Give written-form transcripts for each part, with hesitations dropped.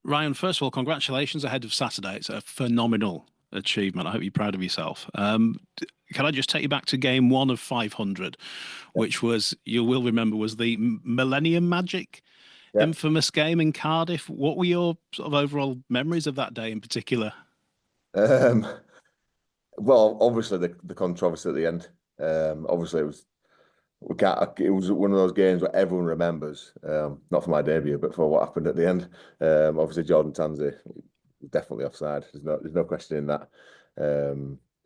Ryan, first of all, congratulations ahead of Saturday. It's a phenomenal achievement. I hope you're proud of yourself. Can I just take you back to game one of 500, which was, you will remember, was the Millennium Magic Yeah. infamous game in Cardiff. What were your sort of overall memories of that day in particular? Um, well, obviously the controversy at the end. Obviously it was one of those games where everyone remembers. Not for my debut, but for what happened at the end. Obviously Jordan Tanzi was definitely offside. There's no questioning that.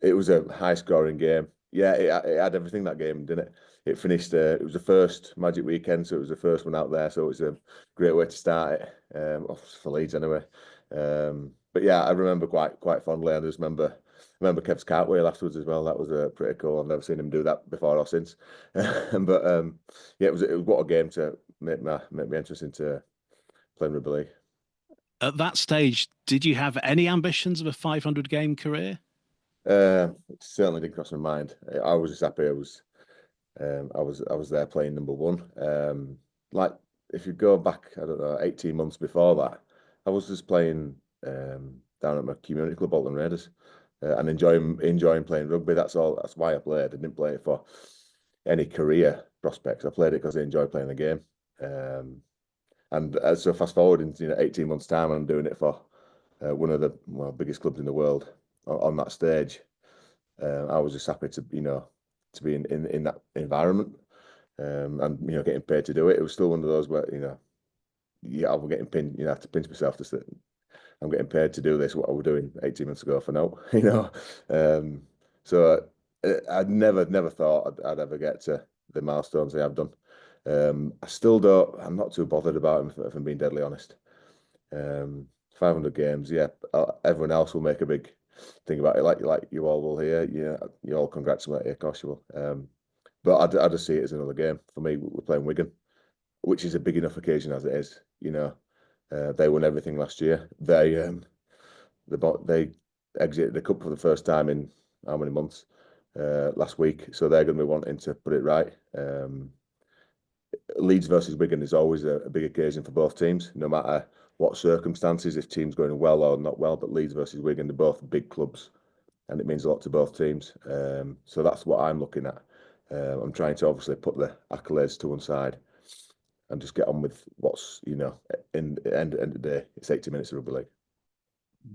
It was a high scoring game. Yeah, it had everything that game, didn't it? It finished. It was the first Magic weekend, so it was the first one out there. So it was a great way to start it. For Leeds anyway. But yeah, I remember quite fondly. I just remember Kev's cartwheel afterwards as well. That was pretty cool. I've never seen him do that before or since. But yeah, it was what a game to make me interested into playing rugby league. At that stage, did you have any ambitions of a 500 game career? It certainly didn't cross my mind. I was just happy I was there playing number one. Like if you go back, I don't know, 18 months before that, I was just playing down at my community club, Bolton Raiders, and enjoying playing rugby. That's all. That's why I played. I didn't play it for any career prospects. I played it because I enjoyed playing the game. And so fast forward into 18 months time, I'm doing it for one of the biggest clubs in the world on that stage. I was just happy to be in that environment, and getting paid to do it. It was still one of those where yeah, I'm getting pinned. I have to pinch myself to say I'm getting paid to do this. What I was doing 18 months ago for now, So I'd never thought I'd ever get to the milestones I have done. I still don't. I'm not too bothered about them if I'm being deadly honest. 500 games, yeah. Everyone else will make a big thing about it, like you all will here. Yeah, you all congratulate me, of course you will. But I just see it as another game. For me, we're playing Wigan, which is a big enough occasion as it is. They won everything last year. They exited the cup for the first time in how many months? Last week, so they're going to be wanting to put it right. Leeds versus Wigan is always a big occasion for both teams, no matter what circumstances, if teams going well or not well. But Leeds versus Wigan, they're both big clubs, and it means a lot to both teams. So that's what I'm looking at. I'm trying to obviously put the accolades to one side and just get on with what's in the end of the day. It's 80 minutes of rugby league.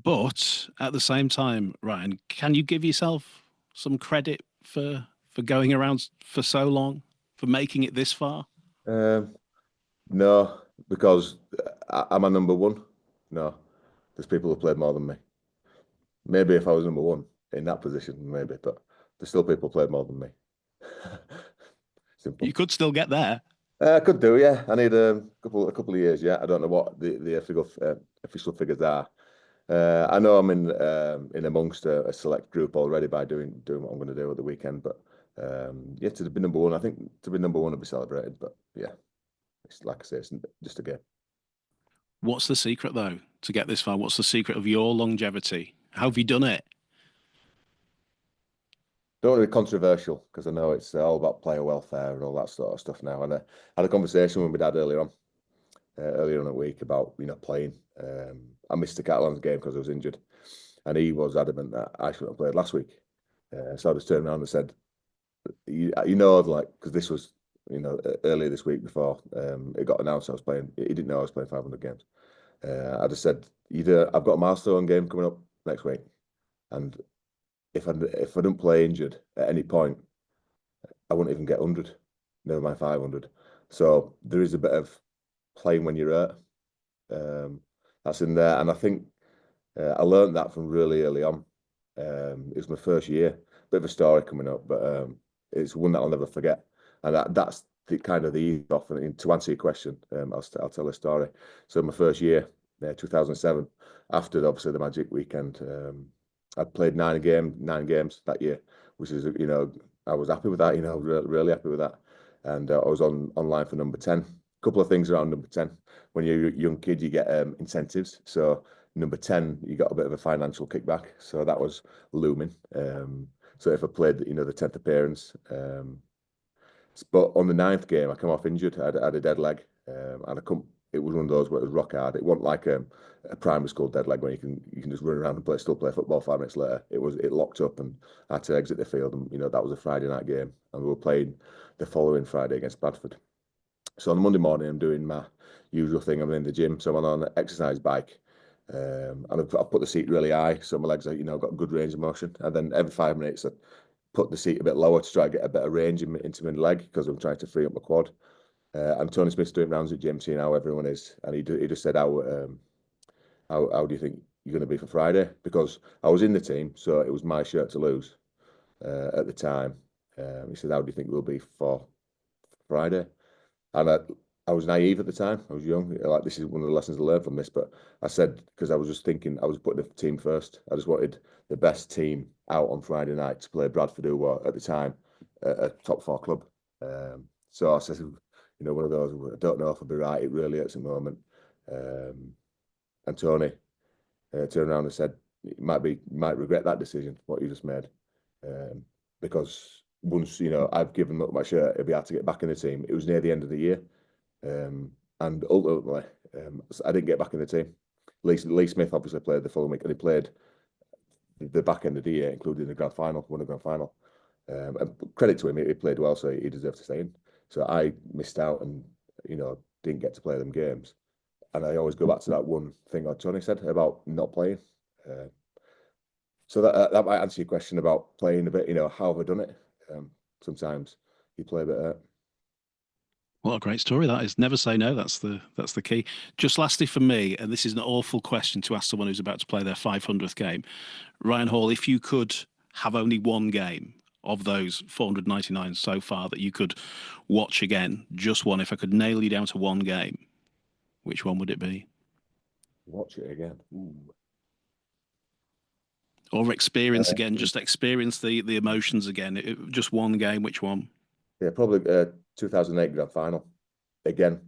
But at the same time, Ryan, can you give yourself some credit for going around for so long, for making it this far? Um, no, because am I number one? No, there's people who played more than me. Maybe if I was number one in that position, maybe, but there's still people who played more than me. You Simple. could still get there. I could do, yeah. I need a couple of years, yeah. I don't know what the official figures are. I know I'm in amongst a select group already by doing what I'm going to do at the weekend, but yeah, to be number one, I think to be number one would be celebrated, but yeah, it's like I say, it's just a game. What's the secret, though, to get this far? What's the secret of your longevity? How have you done it? Don't want to be controversial because I know it's all about player welfare and all that sort of stuff now. And I had a conversation with my dad earlier on the week about playing. I missed the Catalans game because I was injured, and he was adamant that I shouldn't have played last week. So I just turned around and said, like, because this was earlier this week before it got announced I was playing. He didn't know I was playing 500 games. I just said, either I've got a milestone game coming up next week, and if I don't play injured at any point, I wouldn't even get 100, never mind 500. So there is a bit of playing when you're hurt. That's in there, and I think I learned that from really early on. It was my first year. Bit of a story coming up, but it's one that I'll never forget. And that's the kind of the ethos. And to answer your question, I'll tell a story. So my first year, 2007, after obviously the Magic weekend, I'd played 9 games that year, which is I was happy with that. Really happy with that. And I was online for number 10. A couple of things around number 10. When you're a young kid, you get incentives. So number 10, you got a bit of a financial kickback. So that was looming. So if I played, the 10th appearance, but on the ninth game, I come off injured. I had a dead leg, and it was one of those where it was rock hard. It wasn't like a primary school dead leg when you can just run around and still play football 5 minutes later. It locked up and I had to exit the field, and that was a Friday night game, and we were playing the following Friday against Bradford. So on Monday morning, I'm doing my usual thing. I'm in the gym, so I'm on an exercise bike, and I've put the seat really high, so my legs are got good range of motion. And then every 5 minutes, I put the seat a bit lower to try to get a better range into my leg because I'm trying to free up my quad. And Tony Smith's doing rounds at gym, seeing how everyone is, and he just said, how do you think you're going to be for Friday? Because I was in the team, so it was my shirt to lose at the time. He said, how do you think we'll be for Friday? And I was naive at the time. I was young. Like, this is one of the lessons I learned from this. But I said, because I was just thinking, I was putting the team first. I just wanted the best team out on Friday night to play Bradford, who were at the time a top 4 club. So I said, one of those, I don't know if I'll be right. It really is at the moment. And Tony turned around and said, you might regret that decision, what you just made. Because once, I've given up my shirt, it'll be hard to get back in the team. It was near the end of the year. And ultimately, I didn't get back in the team. Lee Smith obviously played the following week, and he played the back end of the year, including the grand final, won the grand final. And credit to him, he played well, so he deserved to stay in. So I missed out and, didn't get to play them games. And I always go back to that one thing that Johnny said about not playing. So that might answer your question about playing a bit, how have I done it? Sometimes you play a bit hurt. What a great story that is. Never say no. That's the key. Just lastly for me, and this is an awful question to ask someone who's about to play their 500th game. Ryan Hall, if you could have only one game of those 499 so far that you could watch again, just one, if I could nail you down to one game, which one would it be? Watch it again. Ooh. Or experience again, just experience the emotions again. Just one game, which one? Yeah, probably 2008 grand final. Again,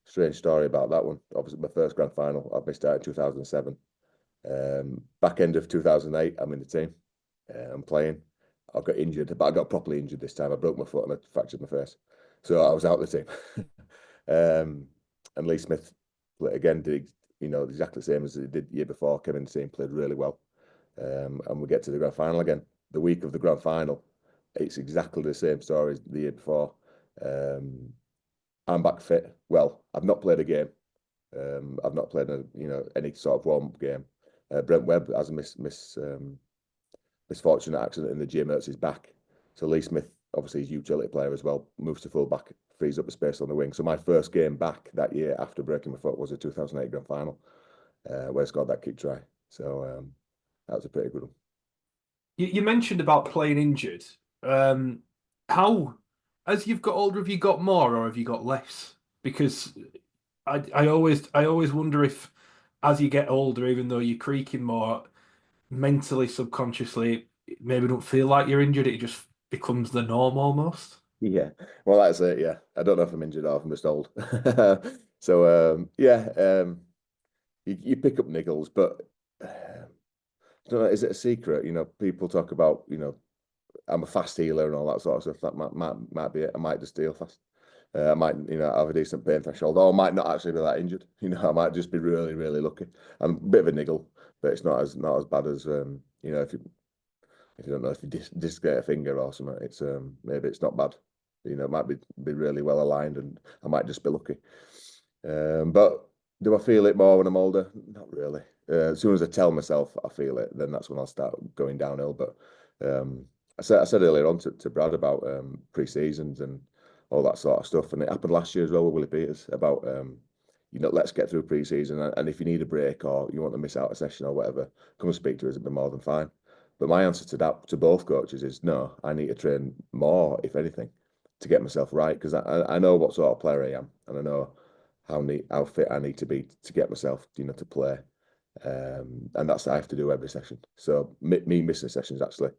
strange story about that one. Obviously, my first grand final. I missed out in 2007. Back end of 2008, I'm in the team. I'm playing. I got injured, but I got properly injured this time. I broke my foot and I fractured my face. So I was out of the team. And Lee Smith, again, did exactly the same as he did the year before. Came in the team, played really well. And we get to the grand final again. The week of the grand final, it's exactly the same story as the year before. I'm back fit. Well, I've not played a game. I've not played any sort of warm-up game. Brent Webb has a misfortunate accident in the gym, hurts his back. So Lee Smith, obviously, he's a utility player as well, moves to full back, frees up the space on the wing. So my first game back that year after breaking my foot was a 2008 grand final, where I scored that kick try. So that was a pretty good one. You mentioned about playing injured. How, as you've got older, have you got more or have you got less? Because I always wonder if, as you get older, even though you're creaking more, mentally, subconsciously, maybe don't feel like you're injured. It just becomes the norm almost. Yeah, well, that's it. Yeah, I don't know if I'm injured or if I'm just old. So you pick up niggles, but I don't know. Is it a secret? People talk about I'm a fast healer and all that sort of stuff. That might be it. I might just heal fast. I might have a decent pain threshold, or I might not actually be that injured. I might just be really really lucky. I'm a bit of a niggle, but it's not as bad as if you don't know if you dislocate a finger or something. It's maybe it's not bad. It might be really well aligned, and I might just be lucky. But do I feel it more when I'm older? Not really. As soon as I tell myself I feel it, then that's when I'll start going downhill. But I said earlier on to Brad about pre-seasons and all that sort of stuff, and it happened last year as well with Willie Peters about let's get through pre-season, and if you need a break or you want to miss out a session or whatever, come and speak to us. It'd be more than fine. But my answer to that, to both coaches, is no. I need to train more, if anything, to get myself right, because I know what sort of player I am, and I know how fit I need to be to get myself, to play. And that's I have to do every session. So me missing sessions actually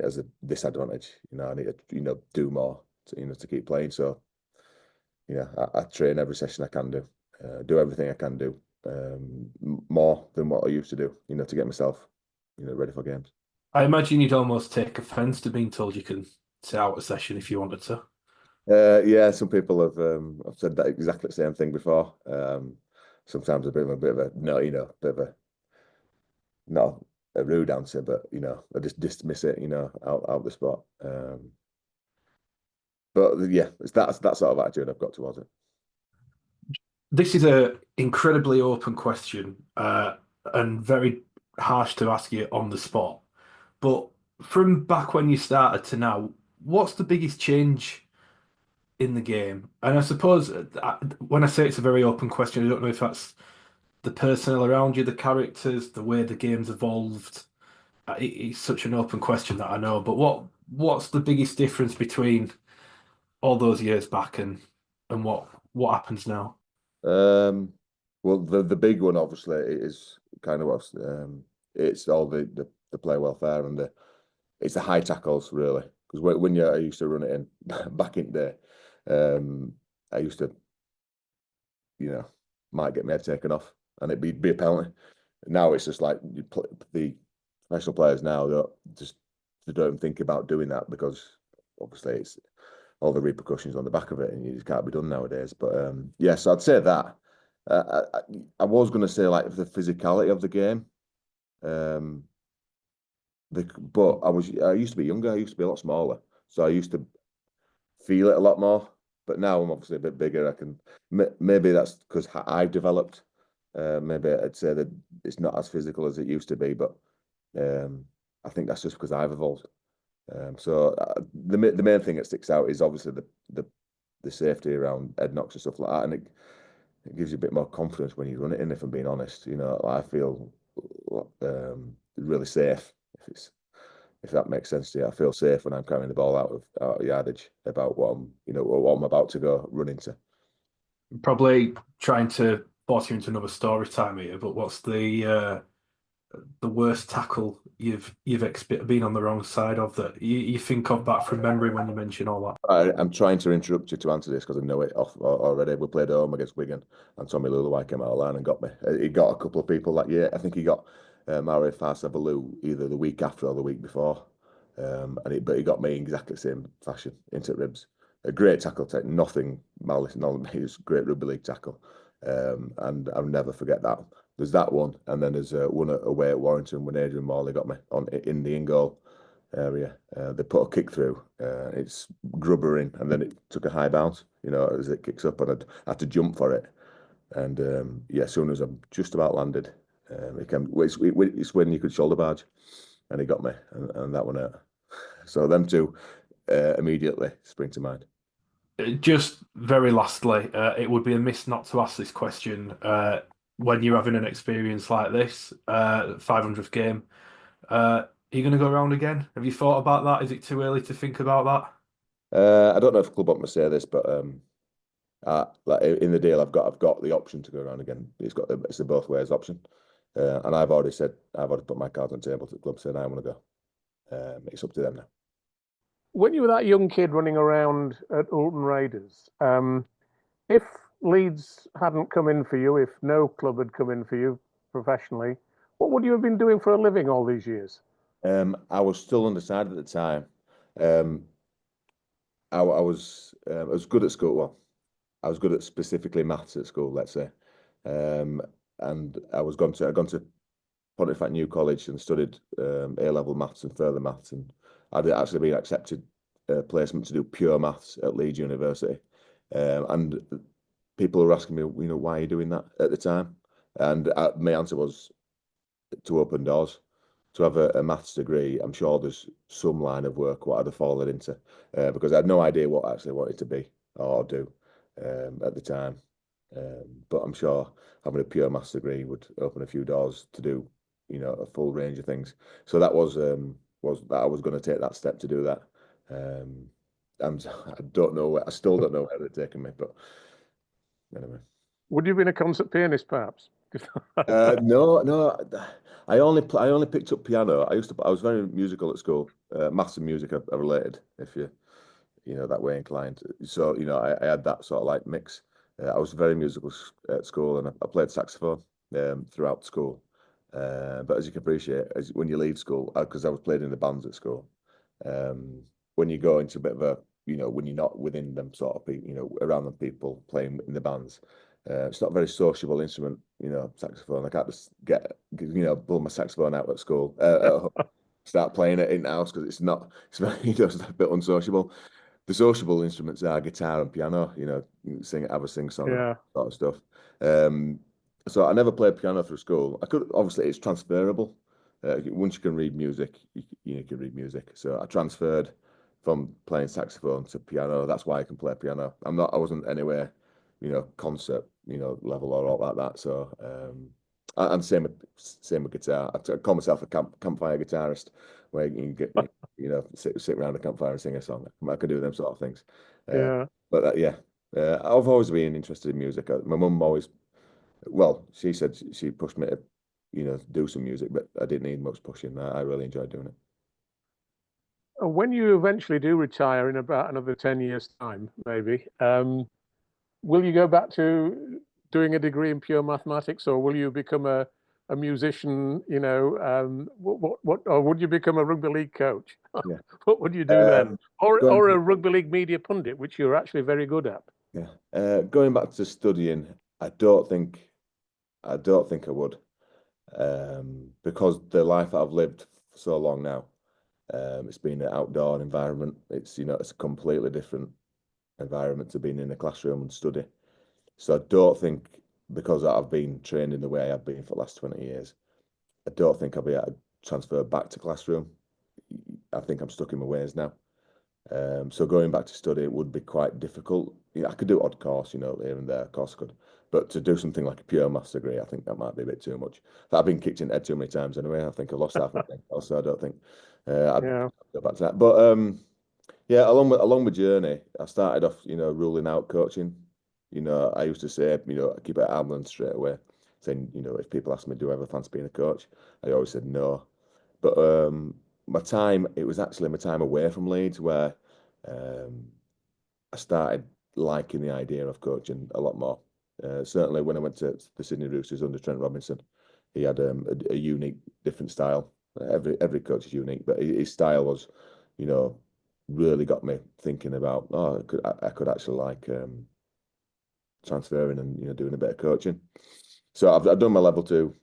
as a disadvantage. I need to do more to keep playing. So I train every session I can do everything I can do, more than what I used to do. To get myself ready for games. I imagine you'd almost take offence to being told you can sit out a session if you wanted to. Yeah, some people have said that exactly the same thing before. Sometimes a bit of a no, bit of a not a rude answer, but I just dismiss it, out the spot. But yeah, it's that sort of attitude I've got towards it. This is a incredibly open question, and very harsh to ask you on the spot. But from back when you started to now, what's the biggest change in the game? And I suppose when I say it's a very open question, I don't know if that's the personnel around you, the characters, the way the game's evolved. It's such an open question that I know. But what's the biggest difference between all those years back and what happens now? Um, well, the big one obviously is kind of what's it's all the player welfare and it's the high tackles really because when I used to run it in back in the day, I used to might get my head taken off and it'd be a penalty. Now it's just like the professional players now they don't even think about doing that because obviously it's all the repercussions on the back of it, and you just can't be done nowadays. But yes, I'd say that. I was going to say like the physicality of the game, um, but I used to be younger. I used to be a lot smaller, so I used to feel it a lot more. But now I'm obviously a bit bigger. I can maybe that's because I've developed. Maybe I'd say that it's not as physical as it used to be, but I think that's just because I've evolved. The main thing that sticks out is obviously the safety around head knocks and stuff like that, and it gives you a bit more confidence when you run it in. If I'm being honest, I feel really safe if that makes sense to you. I feel safe when I'm carrying the ball out of yardage about what I'm about to go run into. Probably trying to force you into another story time here, but what's the worst tackle you've been on the wrong side of that you think of back from memory when you mention all that? I'm trying to interrupt you to answer this because I know it off already. We played at home against Wigan, and Tommy Luluwai came out of line and got me. He got a couple of people that year. I think he got Mario Farsabalu either the week after or the week before. But he got me in exactly the same fashion into ribs. A great tackle, take nothing malice, no, it was a great rugby league tackle, and I'll never forget that. There's that one, and then there's one away at Warrington when Adrian Morley got me on in the in goal area. They put a kick through. It's grubbering, and then it took a high bounce. As it kicks up, and I had to jump for it. And yeah, as soon as I'm just about landed, it came. It's when you could shoulder barge, and he got me, and that one out. So them two immediately spring to mind. Just very lastly, it would be amiss not to ask this question when you're having an experience like this, 500th game. Are you going to go around again? Have you thought about that? Is it too early to think about that? I don't know if club want me to say this, but like in the deal I've got the option to go around again. It's a both ways option, and I've already put my cards on the table to the club saying I want to go. It's up to them now. When you were that young kid running around at Alton Raiders, if Leeds hadn't come in for you, if no club had come in for you professionally, what would you have been doing for a living all these years? I was still undecided at the time. Um, I was good at school. Well, I was good at specifically maths at school, let's say. Um, and I'd gone to Pontefract New College and studied A-level maths and further maths, and I'd actually been accepted placement to do pure maths at Leeds University. And people were asking me, why are you doing that at the time? And my answer was to open doors. To have a maths degree, I'm sure there's some line of work what I'd have fallen into because I had no idea what I actually wanted to be or do at the time. But I'm sure having a pure maths degree would open a few doors to do, a full range of things. So that was that I was going to take that step to do that. And I don't know. I still don't know where it's taken me, but anyway. Would you have been a concert pianist, perhaps? No. I only picked up piano. I was very musical at school. Maths and music are related, if you that way inclined. So I had that sort of like mix. I was very musical at school, and I played saxophone throughout school. But as you can appreciate, when you leave school, because I was playing in the bands at school, when you go into a bit of when you're not within them sort of people, around them people playing in the bands. It's not a very sociable instrument, saxophone. I can't just pull my saxophone out at school, start playing it in the house because it's it's a bit unsociable. The sociable instruments are guitar and piano, have a sing song, Yeah. sort of stuff. So I never played piano through school. I could, obviously, it's transferable. Once you can read music, you can read music. So I transferred from playing saxophone to piano. That's why I can play piano. I wasn't anywhere, concert, level or all like that. So, and same with guitar. I call myself a campfire guitarist, where you can get, sit around a campfire and sing a song. I could do them sort of things. Yeah. But yeah, I've always been interested in music. My mum always, well, she said she pushed me to, do some music, but I didn't need much pushing. I really enjoyed doing it. When you eventually do retire in about another 10 years' time, maybe, will you go back to doing a degree in pure mathematics, or will you become a musician? Or would you become a rugby league coach? Yeah. What would you do then? Or going- a rugby league media pundit, which you're actually very good at. Yeah. Going back to studying, I don't think I would, because the life that I've lived for so long now, it's been an outdoor environment. It's it's a completely different environment to being in a classroom and study. So I don't think, because I've been trained in the way I've been for the last 20 years, I don't think I'll be able to transfer back to classroom. I think I'm stuck in my ways now. So going back to study would be quite difficult. Yeah, I could do odd course, here and there, of course I could. But to do something like a pure maths degree, I think that might be a bit too much. I've been kicked in the head too many times anyway. I think I lost half my thing. Also, I don't think I'd go back to that. But yeah, along my journey, I started off, ruling out coaching. I used to say, keep it at arm's length straight away, saying, if people ask me, do I ever fancy being a coach? I always said no. But it was actually my time away from Leeds where I started liking the idea of coaching a lot more. Certainly when I went to the Sydney Roosters under Trent Robinson, he had a unique, different style. Every coach is unique, but his style was, really got me thinking about, I could actually like transferring and doing a bit of coaching. So I've done my level 2.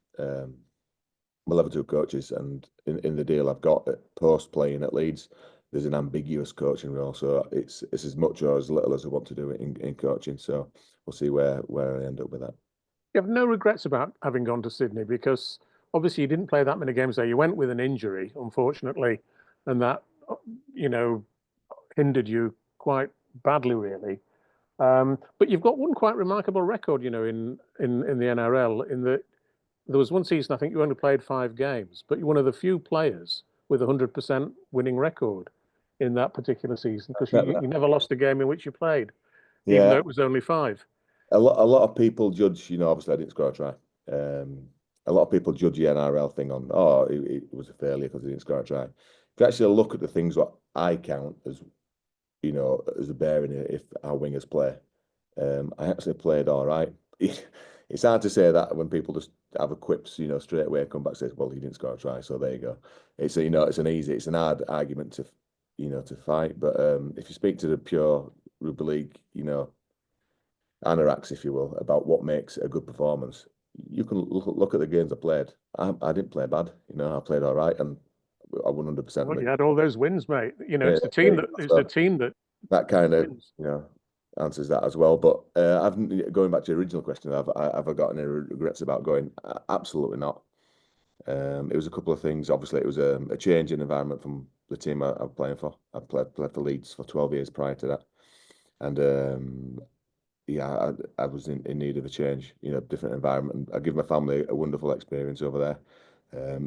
My level 2 coaches, and in the deal I've got post playing at Leeds, there's an ambiguous coaching role, so it's as much or as little as I want to do it in coaching. So we'll see where I end up with that. You have no regrets about having gone to Sydney, because obviously you didn't play that many games there. You went with an injury, unfortunately, and that hindered you quite badly, really. But you've got one quite remarkable record, in the NRL, in that there was one season I think you only played 5 games, but you're one of the few players with a 100% winning record in that particular season, because you never lost a game in which you played, even though it was only 5. A lot of people judge, obviously I didn't score a try. A lot of people judge the NRL thing on, it was a failure because he didn't score a try. If you actually look at the things what I count as, as a bearing if our wingers play, I actually played all right. It's hard to say that when people just have a quips, straight away come back and say, well, he didn't score a try, so there you go. It's it's an hard argument to, to fight. But if you speak to the pure rugby league, anoraks, if you will, about what makes a good performance, you can look at the games I played. I didn't play bad, I played all right, and I 100%. Well, you had all those wins, mate. It's the team that kind of answers that as well. But going back to the original question, have I got any regrets about going? Absolutely not. It was a couple of things. Obviously, it was a change in environment from the team I was playing for. I played for Leeds for 12 years prior to that, and yeah, I was in need of a change, different environment. I give my family a wonderful experience over there.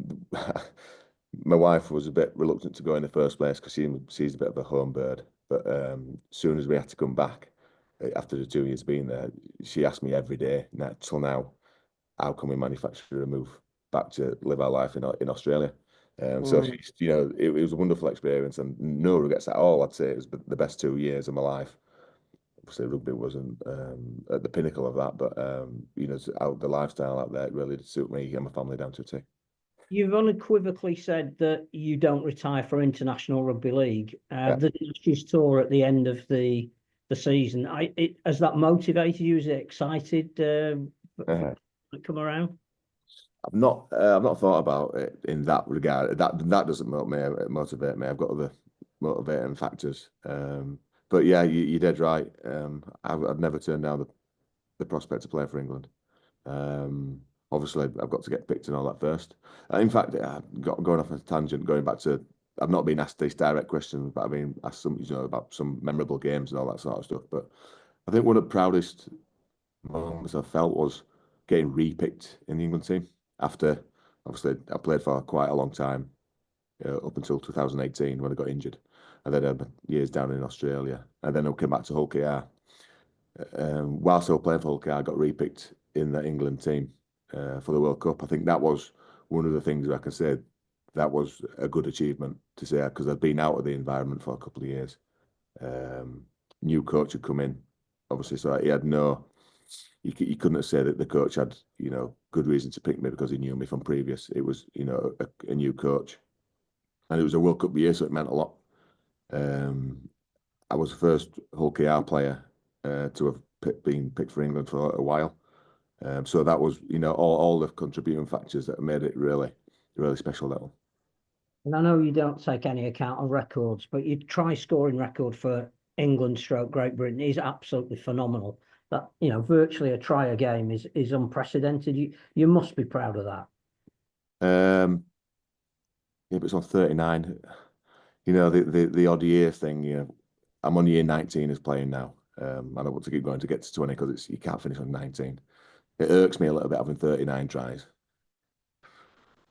My wife was a bit reluctant to go in the first place because she's a bit of a home bird. But as soon as we had to come back, after the 2 years being there, she asked me every day, till now, how can we manufacture a move back to live our life in Australia? So it was a wonderful experience and no regrets at all. I'd say it was the best 2 years of my life. Obviously, rugby wasn't at the pinnacle of that, but the lifestyle out there really did suit me and my family down to a T. You've unequivocally said that you don't retire for International Rugby League. The Ashes tour at the end of the season, has that motivated you? Is it excited to come around? I've not thought about it in that regard. That doesn't motivate me. I've got other motivating factors. But yeah, you did right. I've never turned down the prospect to play for England. Obviously, I've got to get picked and all that first. In fact, going off a tangent, going back to, I've not been asked these direct questions, but I've been asked some, about some memorable games and all that sort of stuff. But I think one of the proudest moments I felt was getting re-picked in the England team after, obviously, I played for quite a long time, up until 2018 when I got injured, and then years down in Australia, and then I came back to Hull KR. Whilst I was playing for Hull KR, I got re-picked in the England team for the World Cup. I think that was one of the things that I can say that was a good achievement to say, because I'd been out of the environment for a couple of years. New coach had come in, obviously, so he had you couldn't have said that the coach had, good reason to pick me because he knew me from previous. It was, a new coach, and it was a World Cup year, so it meant a lot. I was the first Hull KR player to have been picked for England for a while. So that was, all the contributing factors that made it really, really special, that one. And I know you don't take any account of records, but your try scoring record for England / Great Britain is absolutely phenomenal. That, virtually a try a game is unprecedented. You must be proud of that. Yeah, but it's on 39. The odd year thing, I'm on year 19 as playing now. And I want to keep going to get to 20 because you can't finish on 19. It irks me a little bit having 39 tries.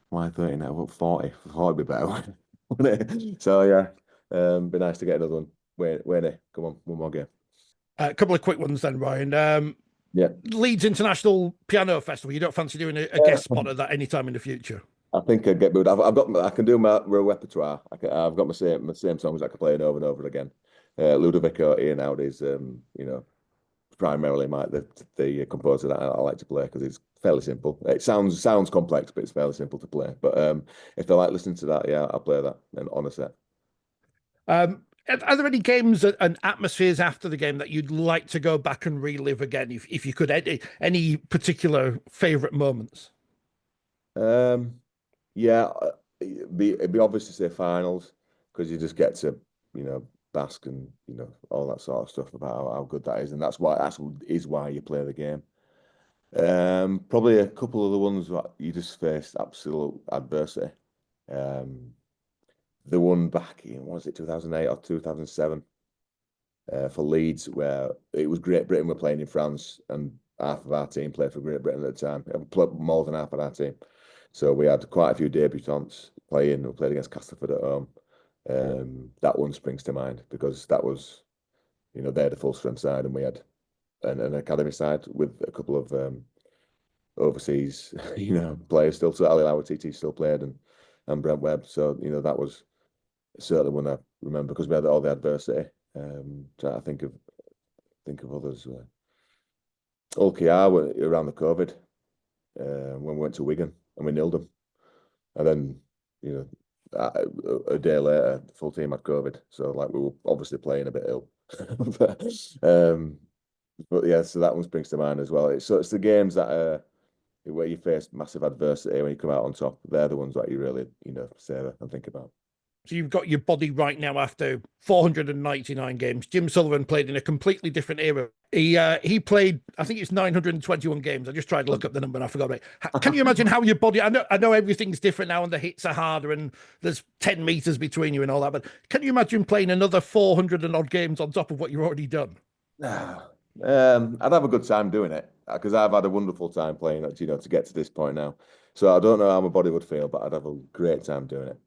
Why 39? Well, 40. 40 would be better, wouldn't it? So, yeah, be nice to get another one. Wayne, come on, one more game. A couple of quick ones then, Ryan. Yeah. Leeds International Piano Festival. You don't fancy doing a guest spot at that anytime in the future? I think I'd get moved. I can do my repertoire. I've got my same songs I can play over and over again. Ludovico Einaudi is, primarily the composer that I like to play because it's fairly simple. It sounds complex, but it's fairly simple to play. But if they like listening to that, yeah, I'll play that on a set. Are there any games and atmospheres after the game that you'd like to go back and relive again, if you could? Any particular favourite moments? Yeah, it'd be obvious to say finals because you just get to bask and all that sort of stuff about how good that is, and that's why you play the game. Probably a couple of the ones that you just faced absolute adversity. The one back in, was it 2008 or 2007 for Leeds, where it was Great Britain were playing in France, and half of our team played for Great Britain at the time. More than half of our team. So we had quite a few debutants playing. We played against Castleford at home. That one springs to mind because that was, they had a full strength side and we had an academy side with a couple of overseas, players still. So Ali Lawatiti still played and Brent Webb. So, that was certainly one I remember because we had all the adversity. Trying to think of others. Hull KR were around the COVID when we went to Wigan and we nilled them. And then, a day later, the full team had COVID. So, we were obviously playing a bit ill. But yeah, so that one springs to mind as well. It's the games that where you face massive adversity when you come out on top. They're the ones that you really, savor and think about. So you've got your body right now after 499 games. Jim Sullivan played in a completely different era. He played, I think it's 921 games. I just tried to look up the number and I forgot it. Can you imagine how your body, I know everything's different now and the hits are harder and there's 10 meters between you and all that, but can you imagine playing another 400 and odd games on top of what you've already done? I'd have a good time doing it because I've had a wonderful time playing, to get to this point now. So I don't know how my body would feel, but I'd have a great time doing it.